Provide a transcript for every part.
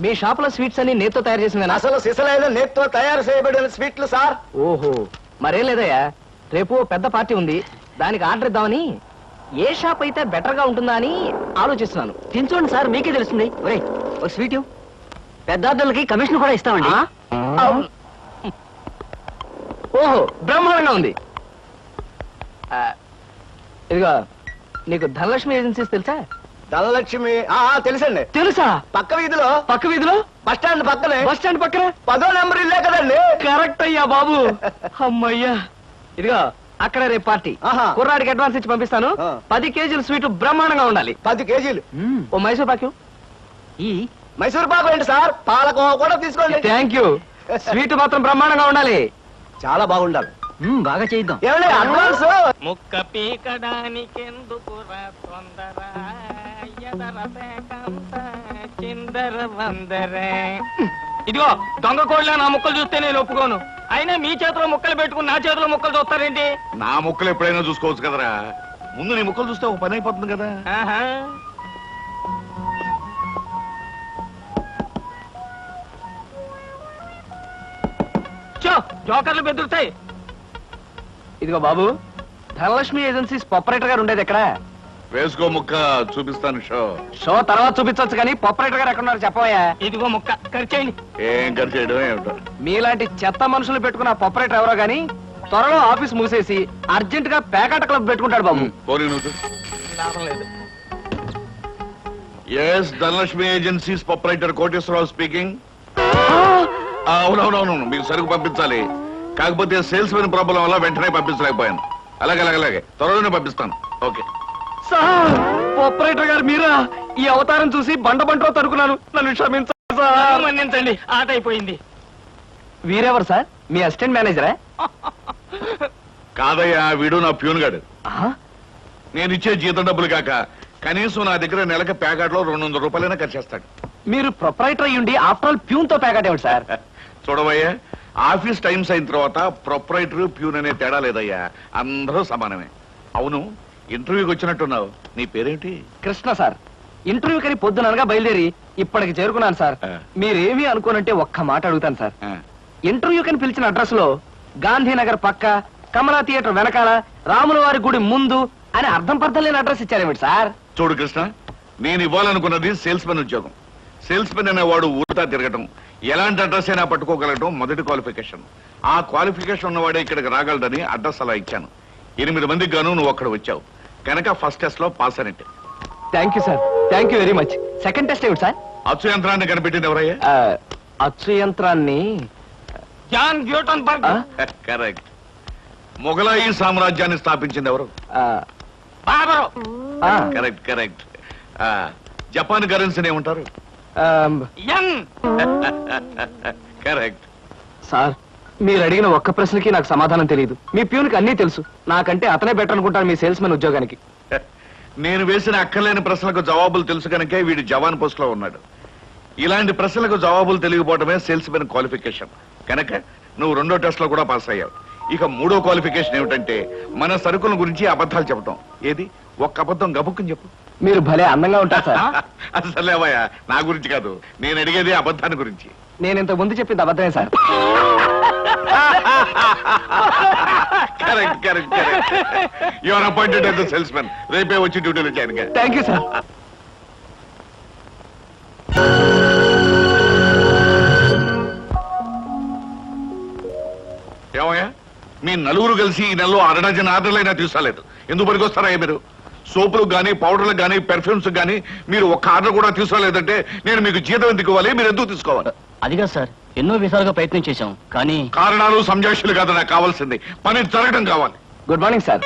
మీ shop లో sweets అన్ని నేతితో తయారు చేసింది. అసలు సిసలైన నేతితో తయారు చేయబడిన స్వీట్లు సార్. ఓహో, మరేం లేదయ్యా, రేపు పెద్ద పార్టీ ఉంది, దానికి ఆర్డర్ ఇద్దామని. ఏ షాప్ అయితే బెటర్ గా ఉంటుందా అని ఆలోచిస్తున్నాను. తినచూడండి సార్, మీకే తెలుస్తుంది. ఒరే ఒక స్వీట్ పెద్ద ఆర్డర్లకి కమిషన్ కూడా ఇస్తామండి. ఓహో, బ్రహ్మాండంగా ఉంది. ఇదిగో, నీకు ధనలక్ష్మి ఏజెన్సీస్ తెలుసా? ధనలక్ష్మి తెలుసండి. తెలుసా? పక్క వీధిలో బస్ స్టాండ్ పక్కనే. బస్ స్టాండ్ పక్కన 10వ నెంబర్ ఇల్లే కదండి. కరెక్ట్ అయ్యా బాబు. అమ్మయ్యా, ఇదిగో అక్కడ రేపు పార్టీ. కుర్రాడికి అడ్వాన్స్ ఇచ్చి పంపిస్తాను. 10 కేజీల స్వీట్ బ్రహ్మాండంగా ఉండాలి. 10 కేజీలు. ఓ మైసూర్ పాకు. ఈ మైసూర్ పాకు ఏంటి సార్, పాలకోవా కూడా తీసుకోండి. Thank you. స్వీట్ మాత్రం బ్రహ్మాండంగా ఉండాలి. చాలా బాగుండాలి. బాగా చేద్దాం. ఏమండి అడ్వాన్స్? ముక్క పీకడానికెందుకురా తొందర, చిందర వందరే. ఇదిగో దొంగ కోళ్ళ నా ముక్కలు చూస్తే నేను ఒప్పుకోను. అయినా మీ చేతిలో ముక్కలు పెట్టుకుని నా చేతిలో ముక్కలు చూస్తారేంటి? నా ముక్కలు ఎప్పుడైనా చూసుకోవచ్చు కదరా. ముందు నీ ముక్కలు చూస్తే ఒక పని అయిపోతుంది కదా. జోకర్లు బెదురుతాయి. ఇదిగో బాబు, ధనలక్ష్మి ఏజెన్సీస్ ప్రొపరేటర్ గారు ఉండేది ఎక్కడ? వేసుకో ముక్క, చూపిస్తాను. షో తర్వాత చూపించవచ్చు కానీ ప్రొపరేటర్ గారు ఎక్కడున్నారు చెప్పవయ్యా. ఇదిగో ముక్క ఖర్చేయండి. ఏం ఖర్చు చేయడం ఏమిటో. మీలాంటి చెత్త మనుషులు పెట్టుకున్న ప్రొపరేటర్ ఎవరో గానీ త్వరలో ఆఫీస్ మూసేసి అర్జెంట్ గా పేకాట క్లబ్ పెట్టుకుంటాడు బాబు. పోనీ నువ్వు. లాభం లేదు. Yes, Dhanalakshmi agencies proprietor Koteswararao speaking. అవునవునవును, మీకు సరుకు పంపించాలి. కాకపోతే సేల్స్ మెన్ ప్రాబ్లం వల్ల వెంటనే పంపించలేకపోయాను. అలాగే త్వరలోనే పంపిస్తాను. ఓకే సార్, ప్రొపరేటర్ గారు మీరా? ఈ అవతారం చూసి బండలో తరుకున్నాను, నన్ను క్షమించండి సార్. మన్నించండి, ఆట అయిపోయింది. వీరెవరు సార్? మీ అసిస్టెంట్ మేనేజరా? కాదయ్యా, వీడు నా ప్యూన్ గాడు. నేను ఇచ్చే జీతం డబ్బులు కాక కనీసం నా దగ్గర నెలకి ప్యాకెట్లో 200 రూపాయలైనా ఖర్చు చేస్తాడు. మీరు ప్రొపరేటర్ అయ్యుండి ఆఫ్టర్ ఆల్ ప్యూన్ తో ప్యాకెట్ ఏమిటి సార్? చూడవయ్యా, ఆఫీస్ టైమ్స్ అయిన తర్వాత ప్రొపరేటర్ ప్యూన్ అనే తేడా లేదయ్యా, అందరూ సమానమే. అవును, ఇంటర్వ్యూకి వచ్చినట్టున్నావు, నీ పేరేంటి? కృష్ణ సార్. ఇంటర్వ్యూ కని పొద్దుననగా బయలుదేరి ఇప్పటికి చేరుకున్నాను సార్. మీరేమీ అనుకోనంటే ఒక్క మాట అడుగుతాను సార్. ఇంటర్వ్యూ కని పిలిచిన అడ్రస్ లో గాంధీనగర్ పక్క, కమలా థియేటర్ వెనకాల, రాముల వారి గుడి ముందు అని అర్థం పర్థం లేని అడ్రస్ ఇచ్చారేమిటి సార్? చూడు కృష్ణ, నేను ఇవ్వాలనుకున్నది సేల్స్ మెన్ ఉద్యోగం. సేల్స్ మెన్ అనేవాడు ఊరుతా తిరగటం, ఎలాంటి అడ్రస్ అయినా పట్టుకోగలగటం మొదటి క్వాలిఫికేషన్. ఆ క్వాలిఫికేషన్ ఉన్నవాడే ఇక్కడికి రాగలడని అడ్రస్ అలా ఇచ్చాను. 8 మందికి గాను నువ్వు అక్కడ వచ్చావు కనుక ఫస్ట్ టెస్ట్ లో పాస్ అనేట్టు. Thank you sir, thank you very much. Second test ఏమిటి సార్? అచ్చు యంత్రాన్ని కనిపెట్టింది ఎవరయ్యా? అచ్చు యంత్రాన్ని జాన్ గ్యూటన్బర్గ్. కరెక్ట్. మొఘలాయి సామ్రాజ్యాన్ని స్థాపించింది ఎవరు? బాబరు. కరెక్ట్. జపాన్ కరెన్సీని ఏమంటారు? యం. కరెక్ట్. సార్, మీరు అడిగిన ఒక్క ప్రశ్నకి నాకు సమాధానం తెలియదు. మీ ప్యూన్కి అన్నీ తెలుసు. నాకంటే అతనే బెటర్ అనుకుంటాను మీ సేల్స్ మెన్ ఉద్యోగానికి. నేను వేసిన అక్కర్లేని ప్రశ్నలకు జవాబులు తెలుసు కనుకే వీడు జవాన్ పోస్ట్ లో ఉన్నాడు. ఇలాంటి ప్రశ్నలకు జవాబులు తెలియకపోవడమే సేల్స్ మెన్ క్వాలిఫికేషన్. కనుక నువ్వు 2వ టెస్ట్ లో కూడా పాస్ అయ్యావు. ఇక 3వ క్వాలిఫికేషన్ ఏమిటంటే మన సరుకుల గురించి అబద్ధాలు చెప్పడం. ఏది, ఒక్క అబద్ధం గబుక్కుని చెప్పు. మీరు భలే అందంగా ఉంటారు సార్. అసలేవయ్యా, నా గురించి కాదు, నేను అడిగేది అబద్ధాన్ని గురించి. నేను ఇంతకు ముందు చెప్పింది అబద్ధమే sir. Correct. You are appointed as the salesmen. రేపే వచ్చి డ్యూటీలో జాయిన్ గా. Thank you sir. ఏమయ్యా, మీ నలుగురు కలిసి ఈ నెలలో 6 డజన్ ఆర్డర్లైనా తీసుకోలేదు. ఎందుకు పనికొస్తారా మీరు? సోపులకు గానీ, పౌడర్లకు గానీ, పెర్ఫ్యూమ్స్ గానీ మీరు ఒక్క ఆర్డర్ కూడా తీసుకోలేదంటే నేను మీకు జీతం ఎందుకు ఇవ్వాలి? మీరు ఎందుకు తీసుకోవాలి? అదిగా సార్, ఎన్నో విధాలుగా ప్రయత్నం చేశాం కానీ కారణాలు సంజాషులు కాదు నాకు కావాల్సింది, పని జరగడం కావాలి. Good morning sir.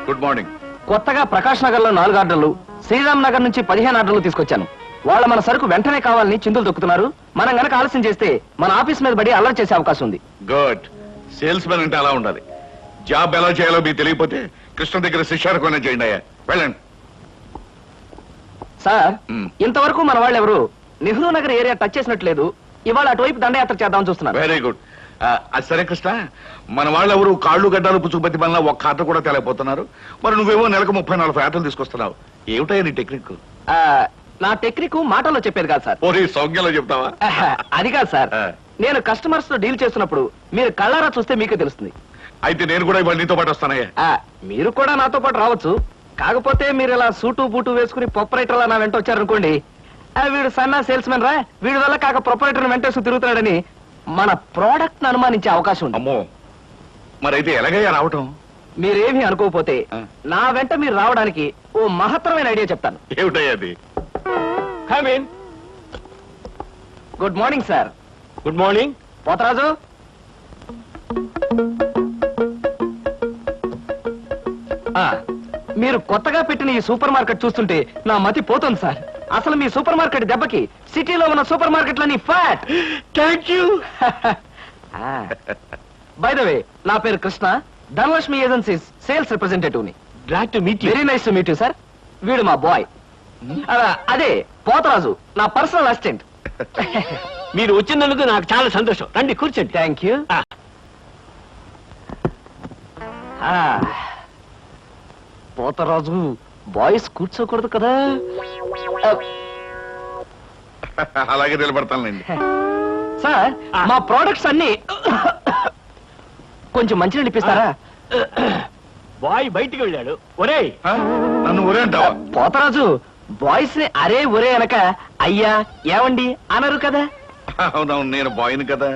Good morning. కొత్తగా ప్రకాష్ నగర్ లో 4 ఆర్డర్లు, శ్రీరామ్ నగర్ నుంచి 15 ఆర్డర్లు తీసుకొచ్చాను. వాళ్ళ మన సరుకు వెంటనే కావాలని చిందులు దొక్కుతున్నారు. మనం గనక ఆలస్యం చేస్తే మన ఆఫీస్ మీద పడి అల్లరి చేసే అవకాశం ఉంది. గుడ్. సేల్స్ మెన్ అంటే అలా ఉండాలి. జాబ్ ఎలా చేయాలో మీకు తెలియకపోతే కృష్ణ దగ్గర శిష్యారకమైనా చేయండి అయ్యా. వెళ్ళండి సార్. ఇంతవరకు మన వాళ్ళు ఎవరు నెహ్రూ నగర్ ఏరియా టచ్ చేసినట్లేదు. ఇవాళ అటువైపు దండయాత్ర చేద్దామని చూస్తున్నారు. Very good. అది సరే కృష్ణ, మన వాళ్ళు ఎవరు కాళ్ళు గడ్డాలు పుచ్చుకుపతి వల్ల ఒక్క ఆట కూడా తేలేకపోతున్నారు. మరి నువ్వేమో నెలకు 30-40 ఆటలు తీసుకొస్తున్నావు. ఏమిటయ్యా నీ టెక్నిక్? నా టెక్నిక్ మాటల్లో చెప్పేది కాదు సార్. పోనీ సౌజ్ఞలో చెప్తావా? అది కాదు సార్. ఆ. నేను కస్టమర్స్ తో డీల్ చేస్తున్నప్పుడు మీరు కళ్ళారా చూస్తే మీకే తెలుస్తుంది. అయితే నేను కూడా ఇవాళ నీతో పాటు వస్తానయ్యా. మీరు కూడా నాతో పాటు రావచ్చు. కాకపోతే మీరు ఇలా సూటు బూటు వేసుకుని ప్రొపరేటర్ నా వెంట వచ్చారనుకోండి, వీడు సన్నా సేల్స్ మెన్ రా, వీడి వల్ల కాక ప్రొపరేటర్ వెంటేసుకు తిరుగుతున్నాడని మన ప్రోడక్ట్ ను అనుమానించే అవకాశం ఉంది. అమ్మో, మరైతే ఎలాగయ్యా రావటం? మీరేమీ అనుకోకపోతే ఆ. నా వెంట మీరు రావడానికి ఓ మహత్తరమైన ఐడియా చెప్తాను. ఏమిటయ్యా అది? Come in. Good morning sir. Good morning. Potharaju, మీరు కొత్తగా పెట్టిన ఈ సూపర్ మార్కెట్ చూస్తుంటే నా మతి పోతుంది సార్. అసలు మీ సూపర్ మార్కెట్ దెబ్బకి సిటీలో ఉన్న సూపర్ మార్కెట్లన్నీ ఫ్యాట్. Thank you. By the way, నా పేరు Krishna, Dhanalakshmi agencies sales representative ని. Glad to meet you. Very nice to meet you sir. వీడు మా బాయ్. అదే పోతరాజు, నా పర్సనల్ అసిస్టెంట్. మీరు వచ్చినందుకు నాకు చాలా సంతోషం. రండి కూర్చోండి. Thank you. పోతరాజు, బాయ్స్ కూర్చోకూడదు కదా. అలాగే నిలబడతానులేండి. సార్, మా ప్రోడక్ట్స్ అన్ని కొంచెం మంచినీళ్ళు ఇప్పిస్తారా? బాయ్ బయటికి వెళ్ళాడు. ఒరేయ్, ఆ? నన్ను ఊరే అంటావా? పోతరాజు, బాయ్స్ ని అరే ఒరే అనక అయ్యా ఏమండి అనరు కదా. అవునవును, నేను బాయ్ని కదా.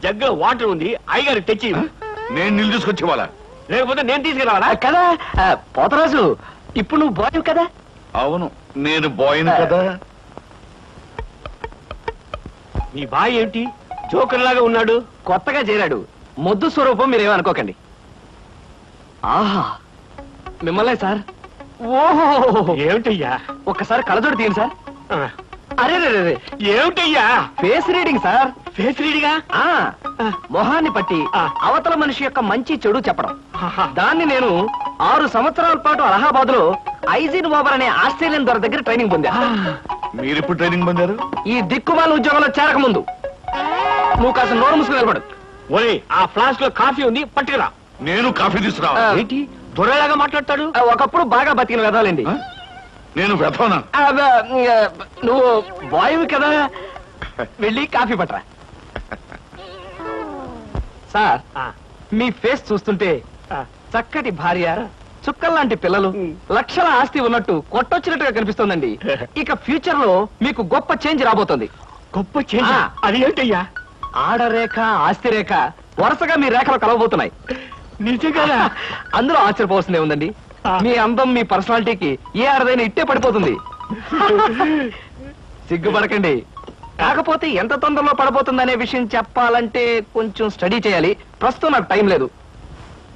జగ్గులో వాటర్ ఉంది, అయ్యగారు తెచ్చి ఇవ్వు. నేను నీళ్ళు తీసుకొచ్చి ఇవ్వాలా? లేకపోతే నేను తీసుకురావాలా? కదా. పోతరాజు, ఇప్పుడు నువ్వు బాయ్ కదా. అవును, నేను బాయ్ని కదా. మీ బాయ్ ఏమిటి జోకర్ లాగా ఉన్నాడు? కొత్తగా చేరాడు, మొద్దు స్వరూపం, మీరేమనుకోకండి. ఆహా, మిమ్మల్నే సార్. ఓహో, ఏమిటయ్యా? ఒక్కసారి కళ్ళజోడు తీయండి సార్. ఆ, అరే రే రే, ఏమిటయ్యా? Face reading sir. ఫేస్ రీడిగా? ఆ మొహాన్ని పట్టి ఆ. అవతల మనిషి యొక్క మంచి చెడు చెప్పడం. ఆహా. దాన్ని నేను 6 సంవత్సరాల పాటు అలహాబాద్ లో ఐజిన్ ఓబర్ అనే ఆస్ట్రేలియన్ దొర దగ్గర ట్రైనింగ్ పొందా. మీరెప్పుడు ట్రైనింగ్ పొందారు? ఈ దిక్కుమాల ఉద్యోగంలో చేరక ముందు. నువ్వు కాస్త నోరు మూసుకుని నిలబడు. ఒరేయ్, ఆ ఫ్లాస్క్ లో కాఫీ ఉంది, పట్టుకురా. నేను కాఫీ తీసుకురా. ఆ. ఏంటి దొరలాగా మాట్లాడతాడు? ఒకప్పుడు బాగా బతికిన వెదాలండి. నేను వెతవనా? నువ్వు బాయ్ కదా, వెళ్ళి కాఫీ పట్టరా. సార్, ఆ, మీ ఫేస్ చూస్తుంటే ఆ. చక్కటి భార్య, చుక్కల్లాంటి పిల్లలు, లక్షల ఆస్తి ఉన్నట్టు కొట్టొచ్చినట్టుగా కనిపిస్తోందండి. ఇక ఫ్యూచర్ లో మీకు గొప్ప చేంజ్ రాబోతుంది. గొప్ప చేంజ్. ఆ. అది ఏంటయ్యా? ఆడరేఖ, ఆస్తి రేఖ వరుసగా మీ రేఖలు కలవబోతున్నాయి. నిజంగా? అందులో ఆశ్చర్యపోవాల్సిందే ఉందండి. ఆ. మీ అందం, మీ పర్సనాలిటీకి ఏ ఆడదైనా ఇట్టే పడిపోతుంది. సిగ్గుపడకండి. కాకపోతే ఎంత తొందరలో పడబోతుందనే విషయం చెప్పాలంటే కొంచెం స్టడీ చేయాలి. ప్రస్తుతం నాకు టైం లేదు.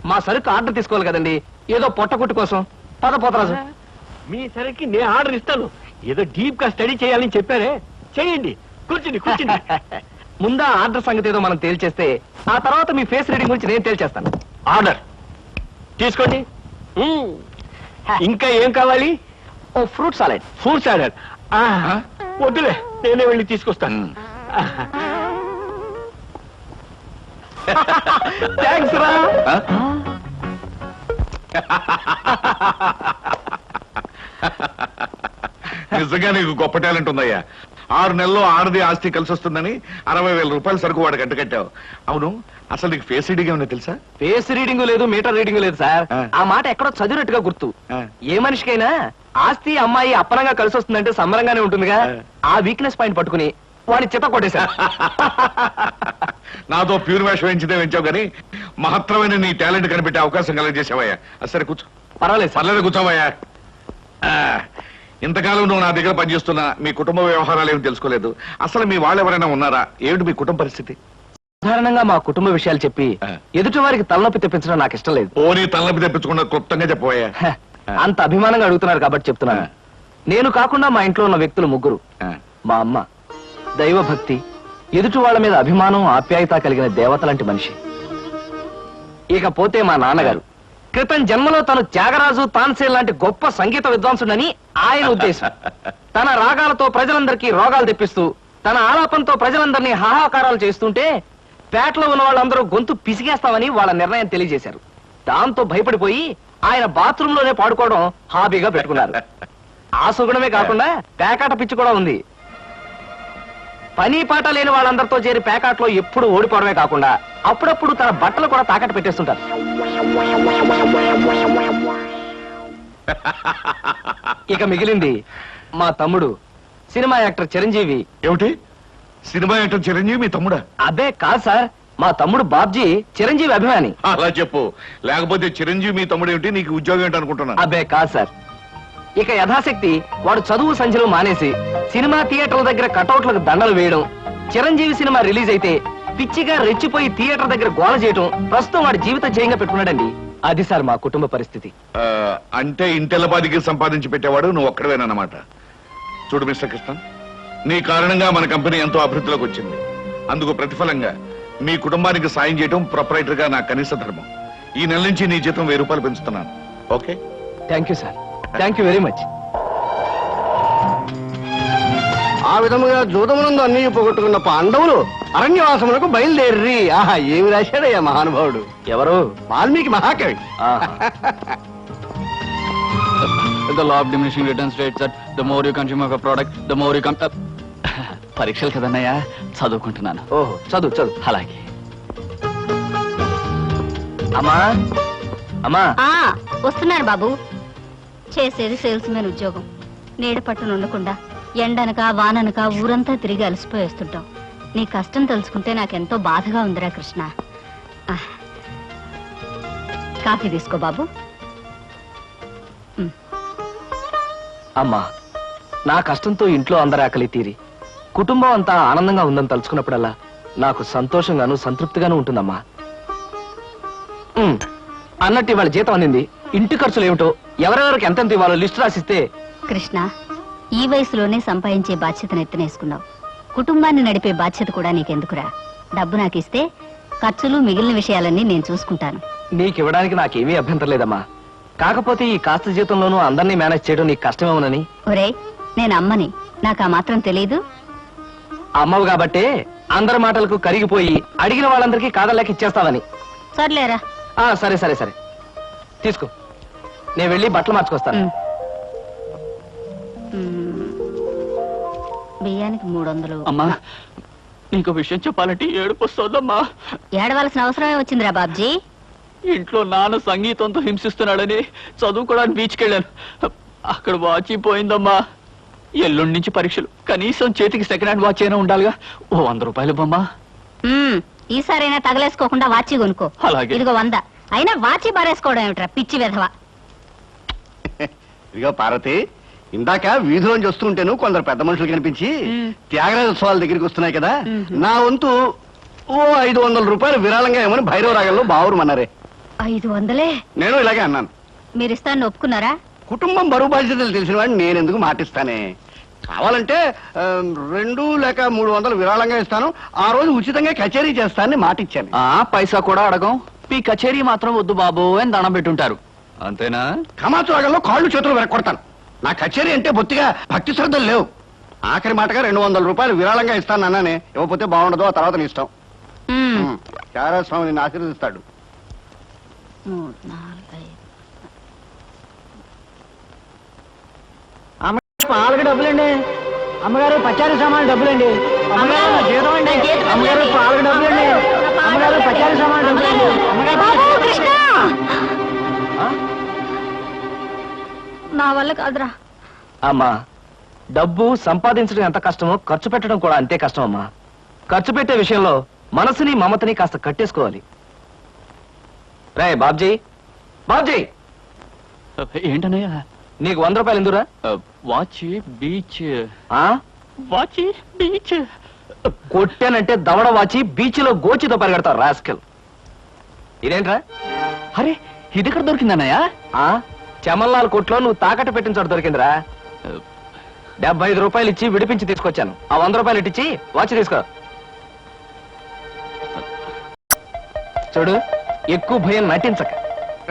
మా సరుకు ఆర్డర్ తీసుకోవాలి కదండి, ఏదో పొట్టకుట్టు కోసం. పద పోతరాజు. మీ సరికి నేను ఆర్డర్ ఇస్తాను. ఏదో డీప్ గా స్టడీ చేయాలని చెప్పారే, చేయండి. కూర్చుని కూర్చుని. ముందా ఆర్డర్ సంగతి ఏదో మనం తేల్చేస్తే ఆ తర్వాత మీ ఫేస్ రీడింగ్ గురించి నేను తేల్చేస్తాను. ఆర్డర్ తీసుకోండి. ఇంకా ఏం కావాలి? ఓ ఫ్రూట్ సాలెడ్. Fruits order. వద్దులే, నేనే వెళ్ళి తీసుకొస్తాను. థ్యాంక్స్ రా. నిజంగా నీకు గొప్ప టాలెంట్ ఉందయ్యా. 6 నెలల్లో ఆడది ఆస్తి కలిసి వస్తుందని 60,000 రూపాయల సరుకు వాడికి అంటకట్టావు. అవును, అసలు నీకు ఫేస్ రీడింగ్ ఏమన్నా తెలుసా? ఫేస్ రీడింగ్ లేదు, మీటర్ రీడింగ్ లేదు సార్. ఆ. ఆ మాట ఎక్కడో చదివినట్టుగా గుర్తు. ఆ. ఏ మనిషికైనా ఆస్తి అమ్మాయి అప్పనంగా కలిసి వస్తుందంటే సంబరంగానే ఉంటుందిగా. ఆ. ఆ వీక్నెస్ పాయింట్ పట్టుకుని వాడిని చిత్త కొట్టేశా. నాతో ప్యూర్ వేషం వేయించితే వేయించావు కానీ మహత్తరమైన నీ టాలెంట్ కనిపెట్టే అవకాశం కలగజేసావయ్యా. సరే కూర్చో. పర్వాలేదు సార్. పర్లేదు, కూర్చోవయ్యా. ఇంతకాలం నువ్వు నా దగ్గర పనిచేస్తున్నా మీ కుటుంబ వ్యవహారాలు ఏమి తెలుసుకోలేదు. అసలు మీ వాళ్ళు ఎవరైనా ఉన్నారా? ఏమిటి మీ కుటుంబ పరిస్థితి? సాధారణంగా మా కుటుంబ విషయాలు చెప్పి ఆ. ఎదుటి వారికి తలనొప్పి తెప్పించడం నాకు ఇష్టం లేదు. ఓ నీ తలనొప్పి తెప్పించకుండా క్లుప్తంగా చెప్పబోయా. హ, అంత అభిమానంగా అడుగుతున్నారు కాబట్టి చెప్తున్నాను. ఆ. నేను కాకుండా మా ఇంట్లో ఉన్న వ్యక్తులు 3. మా అమ్మ దైవభక్తి, ఎదుటి వాళ్ళ మీద అభిమానం, ఆప్యాయత కలిగిన దేవత లాంటి మనిషి. ఇకపోతే మా నాన్నగారు క్రితం జన్మలో తను త్యాగరాజు, తాన్సేన్ లాంటి గొప్ప సంగీత విద్వాంసుడని ఆయన ఉద్దేశం. తన రాగాలతో ప్రజలందరికీ రోగాలు తెప్పిస్తూ, తన ఆలాపంతో ప్రజలందరినీ హాహాకారాలు చేస్తుంటే పేటలో ఉన్న వాళ్ళందరూ గొంతు పిసిగేస్తామని వాళ్ళ నిర్ణయం తెలియజేశారు. దాంతో భయపడిపోయి ఆయన బాత్రూమ్ లోనే పాడుకోవడం హాబీగా పెట్టుకున్నారు. ఆ సుగుణమే కాకుండా పేకాట పిచ్చి కూడా ఉంది. పని పాట లేని వాళ్ళందరితో చేరి పేకాట్లో ఎప్పుడు ఓడిపోవడమే కాకుండా అప్పుడప్పుడు తన బట్టలు కూడా తాకట్టు పెట్టేస్తుంటారు. ఇక మిగిలింది మా తమ్ముడు సినిమా యాక్టర్ చిరంజీవి. ఏమిటి సినిమా యాక్టర్ చిరంజీవి మీ తమ్ముడా? అబ్బే కాదు సార్, మా తమ్ముడు బాబ్జీ చిరంజీవి అభిమాని. అలా చెప్పు, లేకపోతే చిరంజీవి మీ తమ్ముడు ఏమిటి, నీకు ఉద్యోగం ఏంటి అనుకుంటున్నా. అబ్బే కాదు సార్, ఇక యథాశక్తి వాడు చదువు సంధ్యలు మానేసి సినిమా థియేటర్ల దగ్గర కటౌట్లకు దండలు వేయడం, చిరంజీవి సినిమా రిలీజ్ అయితే పిచ్చిగా రెచ్చిపోయి థియేటర్ దగ్గర గోల చేయడం ప్రస్తుతం వాడి జీవిత జయంగా పెట్టుకున్నాడండి. అది సార్ మా కుటుంబ పరిస్థితి. అంటే ఇంటెల్లపాదికి సంపాదించి పెట్టేవాడు నువ్వు ఒక్కడవేనన్నమాట. చూడు మిస్టర్ కృష్ణ, నీ కారణంగా మన కంపెనీ ఎంతో అభివృద్ధిలోకి వచ్చింది. అందుకు ప్రతిఫలంగా మీ కుటుంబానికి సాయం చేయడం ప్రొపరైటర్ గా నా కనీస ధర్మం. ఈ నెల నుంచి నీ జీతం 1000 రూపాయలు పెంచుతున్నాను. Okay? Thank you sir, thank you very much. ఆ విధముగా జూదమునందు అన్ని పోగొట్టుకున్న పాండవులు అరణ్యవాసములకు బయలుదేర్రి. ఆహా, ఏమి రాశాడయ్యా మహానుభావుడు. ఎవరు? వాల్మీకి మహాకవి. ఆహా. The law of diminishing returns states that the more you consume of a product, the more you పరీక్షలు కదన్నయ్యా, చదువుకుంటున్నాను. ఓహో, చదువు చదువు. అలాగే. అమ్మా అమ్మా, వస్తున్నాను బాబు. చేసేది సేల్స్ మెన్ ఉద్యోగం. నీడ పట్టున ఉండకుండా ఎండనక వాననక ఊరంతా తిరిగి అలసిపోయి వస్తుంటాం. నీ కష్టం తెలుసుకుంటే నాకెంతో బాధగా ఉందిరా కృష్ణ. కాఫీ తీసుకో బాబు. అమ్మా, నా కష్టంతో ఇంట్లో అందరి ఆకలి తీరి కుటుంబం అంతా ఆనందంగా ఉందని తలుచుకున్నప్పుడల్లా నాకు సంతోషంగాను సంతృప్తిగాను ఉంటుందమ్మా. అన్నట్టు ఇవాళ జీతం అందింది. ఇంటి ఖర్చులు ఏమిటో, ఎవరెవరికి ఎంతెంత ఇవ్వాలో లిస్టు రాసిస్తే. కృష్ణ, ఈ వయసులోనే సంపాదించే బాధ్యతను ఎత్తనేసుకున్నావు. కుటుంబాన్ని నడిపే బాధ్యత కూడా నీకెందుకురా? డబ్బు నాకు ఇస్తే ఖర్చులు మిగిలిన విషయాలన్నీ నేను చూసుకుంటాను. నీకివ్వడానికి నాకేమీ అభ్యంతరం లేదమ్మా. కాకపోతే ఈ కాస్త జీతంలోనూ అందరినీ మేనేజ్ చేయడం నీకు కష్టమేమోనని. ఒరేయ్, నేను అమ్మని, నాకు ఆ మాత్రం తెలీదు. అమ్మవు కాబట్టే అందరి మాటలకు కరిగిపోయి అడిగిన వాళ్ళందరికీ కాదలేక ఇచ్చేస్తావని. సర్లేరా. సరే సరే సరే, తీసుకో. నేను వెళ్ళి బట్టలు మార్చుకొస్తాను. బియ్యానికి 300. అమ్మా, నీకు విషయం చెప్పాలంటే ఏడుపు వస్తోందమ్మా. ఏడవలసిన అవసరమే వచ్చిందిరా బాబ్జీ. ఇంట్లో నాన్న సంగీతంతో హింసిస్తున్నాడని చదువుకోవడానికి బీచ్కి వెళ్ళాను. అక్కడ వాచ్ పోయిందమ్మా. ఎల్లుండి నుంచి పరీక్షలు. కనీసం చేతికి సెకండ్ హ్యాండ్ వాచ్ అయినా ఉండాలిగా. ఓ 100 రూపాయలు బొమ్మా. ఈసారైనా తగలేసుకోకుండా వాచి కొనుక్కో. అలాగే. ఇదిగో 100. అయినా వాచి బారేసుకోవడం ఏమిట్రా పిచ్చి వెధవ. ఇదిగో పార్వతి, ఇందాక వీధిలోంచి వస్తుంటేను కొందరు పెద్ద మనుషులు కనిపించి త్యాగరాజ ఉత్సవాల దగ్గరికి వస్తున్నాయి కదా, నా వంతు ఓ 500 రూపాయలు విరాళంగా ఏమని భైరవ రాగంలో బావురమన్నారే. 500? నేను ఇలాగే అన్నాను. మీరిస్తాను ఒప్పుకున్నారా? కుటుంబం బరువు బాధ్యతలు తెలిసిన వాడిని నేను ఎందుకు మాటిస్తానే. కావాలంటే 2 లేక 300 విరాళంగా ఇస్తాను. ఆ రోజు ఉచితంగా కచేరీ చేస్తానని మాటిచ్చాను. పైసా కూడా అడగం. మీ కచేరీ మాత్రం వద్దు బాబు అని దండం పెట్టుంటారు. అంతేనా? కమాతు రాగంలో కాళ్ళు చేతులు వెరక్కొడతాను. నా కచేరీ అంటే బొత్తిగా భక్తి శ్రద్ధలు లేవు. ఆఖరి మాటగా 200 రూపాయలు విరాళంగా ఇస్తాను అన్నానే. ఇవ్వకపోతే బాగుండదు, ఆ తర్వాత నీ ఇష్టం. త్యాగరాజ స్వామి నిన్ను ఆశీర్వదిస్తాడు. 3, 4, 5. పాలకు డబ్బులండి. అమ్మగారు పచారీ సామాన్ డబ్బులండి. అమ్మగారు నా జీతం అండి. అమ్మగారు పాలకు డబ్బులండి. అమ్మగారు పచారీ సామాన్ డబ్బులండి. నా వల్ల కాదురా. అమ్మా, డబ్బు సంపాదించడం ఎంత కష్టమో ఖర్చు పెట్టడం కూడా అంతే కష్టం అమ్మా. ఖర్చు పెట్టే విషయంలో మనసుని మమతని కాస్త కట్టేసుకోవాలి. రే బాబ్జీ, బాబ్జీ, ఏంటన్నయ్యా? నీకు 100 రూపాయలు ఎందురా? Watch beach. వాచి బీచ్ కొట్టానంటే దవడ వాచి బీచ్ లో గోచితో పరిగెడతావు రాస్కెల్. ఇదేంట్రా? అరే, ఇది ఎక్కడ దొరికిందన్నయ్యా? చమల్లాల్ కొట్లో నువ్వు తాకట్టు పెట్టిన చోట దొరికిందిరా. 75 రూపాయలు ఇచ్చి విడిపించి తీసుకొచ్చాను. ఆ 100 రూపాయలు ఇట్టించి వాచ్ తీసుకో. చూడు, ఎక్కువ భయం నటించక.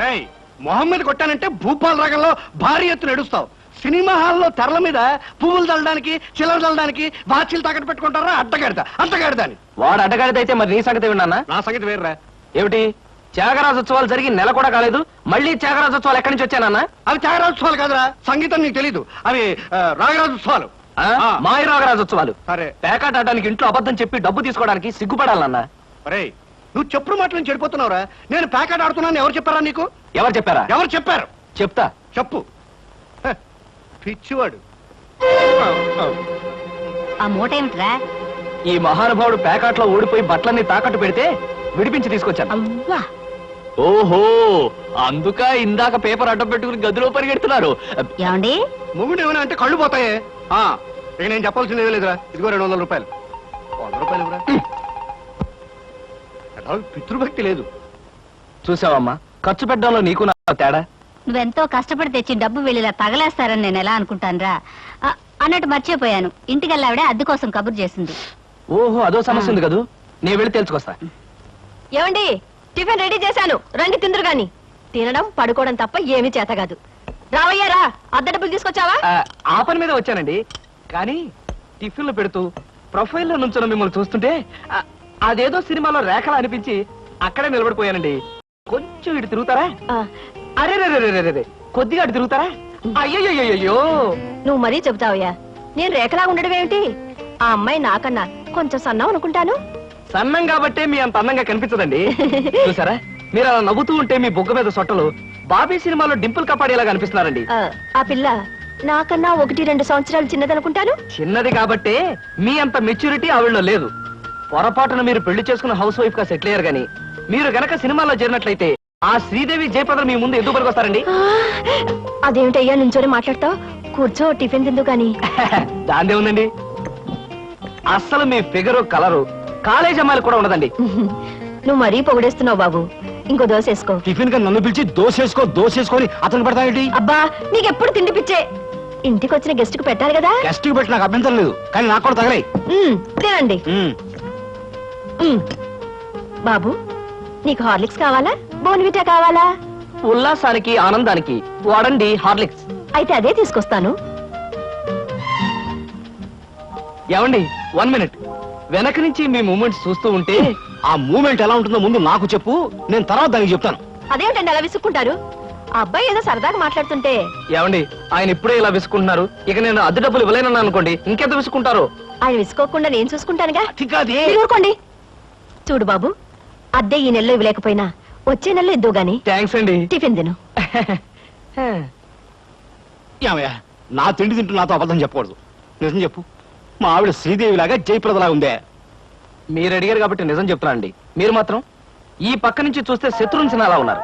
రేయ్, మొహమ్మద్ కొట్టానంటే భూపాల్ రాగంలో భారీ ఎత్తున ఎడుస్తావు. సినిమా హాల్లో తెరల మీద పువ్వులు చల్లడానికి, చిల్లర చల్లడానికి వాచీలు తాకట్టు పెట్టుకుంటారా? అడ్డగాడిదా అని. వాడు అడ్డగాడిదైతే మరి నీ సంగతి విన్నానా? నా సంగతి వేర్రా. ఏమిటి, త్యాగరాజోత్సవాలు జరిగి నెల కూడా కాలేదు, మళ్ళీ త్యాగరాజోత్సవాలు ఎక్కడి నుంచి వచ్చానన్నా? అవి త్యాగరాజోత్సవాలు కాదురా, సంగీతం నీకు తెలీదు. అవి రాగరాజోత్సవాలు. మాయ రాగరాజోత్సవాలు. సరే పేకాట ఆడడానికి ఇంట్లో అబద్ధం చెప్పి డబ్బు తీసుకోవడానికి సిగ్గుపడాలన్నా. అరే, నువ్వు చెప్పుడు మాటలు చెడిపోతున్నావురా. నేను ప్యాకెట్ ఆడుతున్నాను ఎవరు చెప్పారా నీకు? ఎవరు చెప్పారా? ఎవరు చెప్పారు? చెప్తా. చెప్పు. హ, పిచ్చివాడు. ఆ మూట ఏమిట్రా? ఈ మహానుభావుడు పేకాట్లో ఓడిపోయి బట్టలన్నీ తాకట్టు పెడితే విడిపించి తీసుకొచ్చాను. అవ్వా, ఓహో, అందుక ఇందాక పేపర్ అడ్డం పెట్టుకుని గదిలో పరిగెడుతున్నారు. ఏమండి? మొగుడు ఏమైనా అంటే కళ్ళు పోతాయే. ఇక నేను చెప్పాల్సింది ఏమీ లేదురా. ఇదిగో 200 రూపాయలు. 100 రూపాయలు ఇవ్వరా? పితృభక్తి లేదు. చూసావమ్మా, ఖర్చు పెట్టడంలో నీకు నా తేడా. నువ్వెంతో కష్టపడి తెచ్చి డబ్బు వెళ్ళిలా తగలేస్తారని నేను ఎలా అనుకుంటానురా? అన్నట్టు మర్చిపోయాను, ఇంటికెళ్ళావిడే అద్దె కోసం కబురు చేసింది. ఓహో, అదో సమస్య ఉంది కదూ. నేను వెళ్ళి తెలుసుకొస్తా. ఏమండి, టిఫిన్ రెడీ చేశాను, రండి తిందురు గాని. తినడం పడుకోవడం తప్ప ఏమీ చేత కాదు. రావయ్యారా, అద్దె డబ్బులు తీసుకొచ్చావా? ఆ పని మీద వచ్చానండి. కానీ టిఫిన్లు పెడుతూ ప్రొఫైల్లో నుంచున్న మిమ్మల్ని చూస్తుంటే అదేదో సినిమాలో రేఖలా అనిపించి అక్కడే నిలబడిపోయానండి. కొంచెం ఇటు తిరుగుతారా? అరే రే, కొద్దిగా అటు తిరుగుతారా? అయ్యో, నువ్వు మరీ చెబుతావయ్యా. నేను రేఖలా ఉండడం ఏమిటి? ఆ అమ్మాయి నాకన్నా కొంచెం సన్నం అనుకుంటాను. సన్నం కాబట్టే మీ అంత అందంగా కనిపించదండి. చూసారా, మీరు అలా నవ్వుతూ ఉంటే మీ బొగ్గ మీద సొట్టలు బాబీ సినిమాలో డింపుల్ కపాడేలాగా అనిపిస్తున్నారండి. ఆ పిల్ల నాకన్నా 1-2 సంవత్సరాలు చిన్నదనుకుంటాను. చిన్నది కాబట్టే మీ అంత మెచ్యూరిటీ ఆవిడలో లేదు. పొరపాటున మీరు పెళ్లి చేసుకున్న హౌస్ వైఫ్ గా సెటిల్ అయ్యారు గాని మీరు గనక సినిమాలో చేరినట్లయితే ఆ శ్రీదేవి జయప్రద మీ ముందు ఎందుకు పనికొస్తారండి? అదేమిటయ్యా నుంచోనే మాట్లాడతావు? కూర్చో, టిఫిన్ తిందు గాని. దాందే ఉందండి. అస్సలు మీ ఫిగరు కలరు కాలేజ్ అమ్మాయిలు కూడా ఉండదండి. నువ్వు మరీ పొగిడేస్తున్నావు బాబు. ఇంకో దోశ వేసుకో. టిఫిన్ గా నన్ను పిలిచి దోసేసుకొని అతను పెడతాయేంటి? అబ్బా, నీకెప్పుడు తిండి పిచ్చే. ఇంటికి వచ్చిన గెస్ట్ కు పెట్టాలి కదా. గెస్ట్ కి పెట్టి నాకు అభ్యంతరం లేదు, కానీ నాకు కూడా తగలే. తినండి. బాబు, నీకు హార్లిక్స్ కావాలా, బోన్విటా కావాలా? ఉల్లాసానికి ఆనందానికి వాడండి హార్లిక్స్. అయితే అదే తీసుకొస్తాను. ఏమండి, 1 మినిట్. వెనక నుంచి మీ మూమెంట్స్ చూస్తూ ఉంటే ఆ మూమెంట్ ఎలా ఉంటుందో ముందు నాకు చెప్పు, నేను తర్వాత దానికి చెప్తాను. అదేమిటండి అలా విసుక్కుంటారు? ఆ అబ్బాయి ఏదో సరదాగా మాట్లాడుతుంటే. ఏమండి, ఆయన ఇప్పుడే ఇలా విసుకుంటున్నారు. ఇక నేను అద్దె డబ్బులు ఇవ్వలేనన్నా అనుకోండి, ఇంకెంత విసుకుంటారు? ఆయన విసుకోకుండా నేను చూసుకుంటానుగా. అది మీరు ఊరుకోండి. చూడు బాబు, అద్దె ఈ నెలలో ఇవ్వలేకపోయినా వచ్చే నెలలో ఇద్దు గాని. థ్యాంక్స్ అండి. టిఫిన్ తిను. ఏమయ్యా, నా తిండి తింటూ నాతో అబద్ధం చెప్పకూడదు. నిజం చెప్పు, మా ఆవిడ శ్రీదేవి లాగా జయప్రదలా ఉందే? మీరు అడిగారు కాబట్టి నిజం చెప్తున్నా అండి. మీరు మాత్రం ఈ పక్క నుంచి చూస్తే శత్రుఘ్న అలా ఉన్నారు.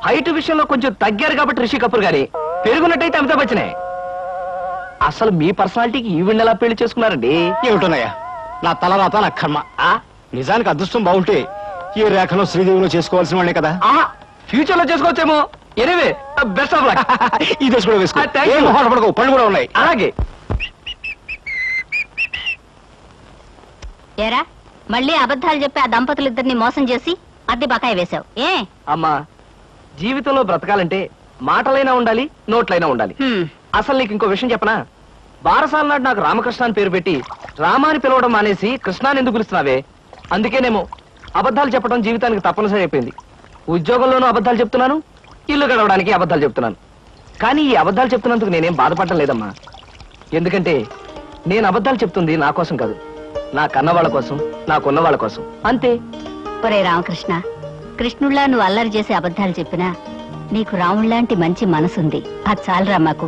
హైట్ విషయంలో కొంచెం తగ్గారు కాబట్టి రిషి కపూర్ గారి, పెరుగున్నట్టయితే అమితాబ్ బచ్చనే. అసలు మీ పర్సనాలిటీకి ఈవిడ్ని ఎలా పెళ్లి చేసుకున్నారండి? ఏమిటోనయ్యా, నా తలరాత నా కర్మ. నిజానికి అదృష్టం బాగుంటే ఈ రేఖలో శ్రీదేవిలో చేసుకోవాల్సిన వాళ్ళే కదా. ఫ్యూచర్ లో చేసుకోవచ్చేమో. Anyway, best of luck. ఈ దశ కూడా వేసుకో. Thank you. ఏం మొహాట పడకు, పళ్ళు కూడా ఉన్నాయి. అలాగే. ఏరా, మళ్ళీ అబద్ధాలు చెప్పి ఆ దంపతులిద్దరిని మోసం చేసి అద్దె బకాయి వేశావు ఏ? అమ్మా, జీవితంలో బ్రతకాలంటే మాటలైనా ఉండాలి, నోట్లైనా ఉండాలి. అసలు నీకు ఇంకో విషయం చెప్పనా? బారసాల నాడు నాకు రామకృష్ణ అని పేరు పెట్టి రామాని పిలవడం మానేసి కృష్ణాని ఎందుకు పిలుస్తున్నావే? అందుకేనేమో అబద్ధాలు చెప్పడం జీవితానికి తప్పనిసరి అయిపోయింది. ఉద్యోగంలోనూ అబద్ధాలు చెప్తున్నాను, ఇల్లు గడవడానికి అబద్ధాలు చెప్తున్నాను. కానీ ఈ అబద్ధాలు చెప్తున్నందుకు నేనేం బాధపడటం లేదమ్మా. ఎందుకంటే నేను అబద్ధాలు చెప్తుంది నా కోసం కాదు, నా కన్న వాళ్ళ కోసం, నాకున్న వాళ్ళ కోసం, అంతే. ఒరే రామకృష్ణ, కృష్ణుళ్ళ నువ్వు అల్లరి చేసి అబద్ధాలు చెప్పినా నీకు రాముళ్లాంటి మంచి మనసుంది. అది చాలరా మాకు.